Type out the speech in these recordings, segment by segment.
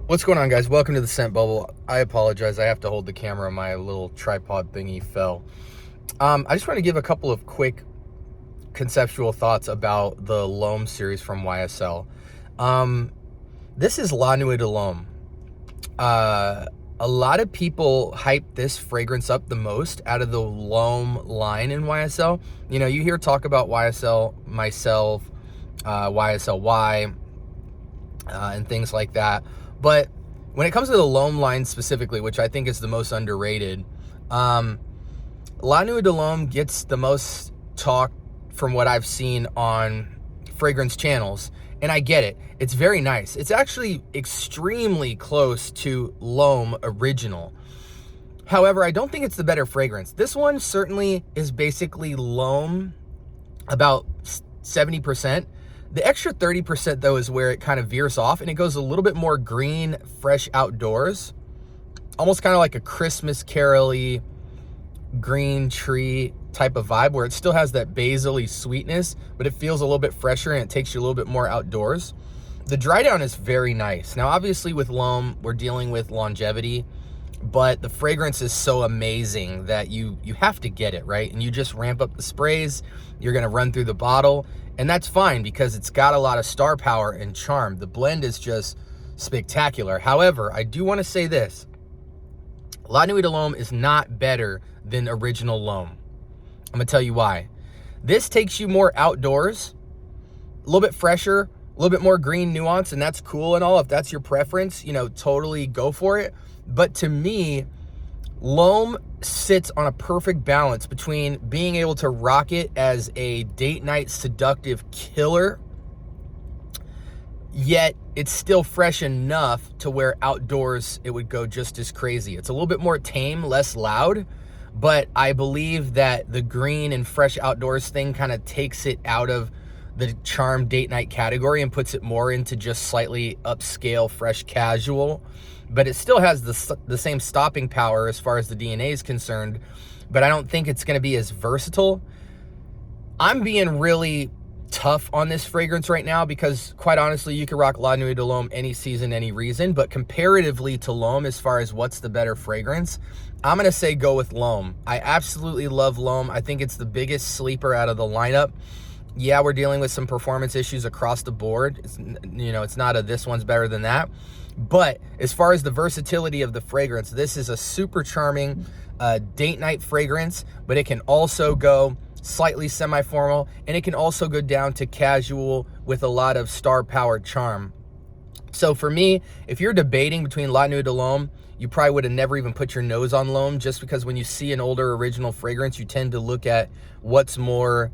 What's going on, guys? Welcome to the scent bubble. I apologize. I have to hold the camera. My little tripod thingy fell. I just want to give a couple of quick conceptual thoughts about the L'Homme series from YSL. This is La Nuit de L'Homme. A lot of people hype this fragrance up the most out of the L'Homme line in YSL. You know, you hear talk about YSL myself, YSL Y, and things like that. But when it comes to the L'Homme line specifically, which I think is the most underrated, La Nuit de L'Homme gets the most talk from what I've seen on fragrance channels. And I get it. It's very nice. It's actually extremely close to L'Homme Original. However, I don't think it's the better fragrance. This one certainly is basically L'Homme about 70%. The extra 30% though is where it kind of veers off and it goes a little bit more green, fresh outdoors. Almost kind of like a Christmas carol-y green tree type of vibe where it still has that basil-y sweetness, but it feels a little bit fresher and it takes you a little bit more outdoors. The dry down is very nice. Now, obviously with L'Homme, we're dealing with longevity, but the fragrance is so amazing that you have to get it, right? And you just ramp up the sprays, you're gonna run through the bottle, and that's fine because it's got a lot of star power and charm. The blend is just spectacular. However, I do wanna say this, La Nuit de L'Homme is not better than original L'Homme. I'm gonna tell you why. This takes you more outdoors, a little bit fresher, a little bit more green nuance, and that's cool and all. If that's your preference, you know, totally go for it. But to me, L'Homme sits on a perfect balance between being able to rock it as a date night seductive killer, yet it's still fresh enough to where outdoors it would go just as crazy. It's a little bit more tame, less loud, but I believe that the green and fresh outdoors thing kind of takes it out of the charm date night category and puts it more into just slightly upscale, fresh casual. But it still has the same stopping power as far as the DNA is concerned, but I don't think it's going to be as versatile. I'm being really tough on this fragrance right now because quite honestly, you can rock La Nuit de L'Homme any season, any reason, but comparatively to L'Homme, as far as what's the better fragrance, I'm going to say go with L'Homme. I absolutely love L'Homme. I think it's the biggest sleeper out of the lineup. Yeah, we're dealing with some performance issues across the board. It's, you know, it's not a this one's better than that. But as far as the versatility of the fragrance, this is a super charming date night fragrance, but it can also go slightly semi-formal, and it can also go down to casual with a lot of star-powered charm. So for me, if you're debating between La Nuit de L'Homme, you probably would have never even put your nose on L'Homme, just because when you see an older original fragrance, you tend to look at what's more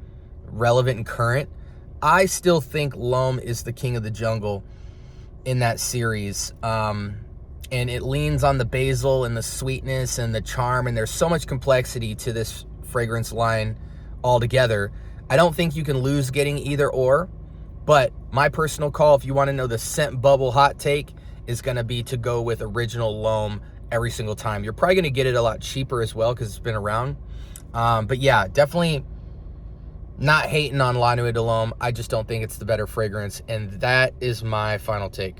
relevant and current. I still think L'Homme is the king of the jungle in that series, and it leans on the basil and the sweetness and the charm, and there's so much complexity to this fragrance line altogether. I don't think you can lose getting either or, but my personal call, if you want to know the scent bubble hot take, is going to be to go with original L'Homme every single time. You're probably going to get it a lot cheaper as well because it's been around, but yeah, definitely not hating on La Nuit de L'Homme. I just don't think it's the better fragrance, and that is my final take.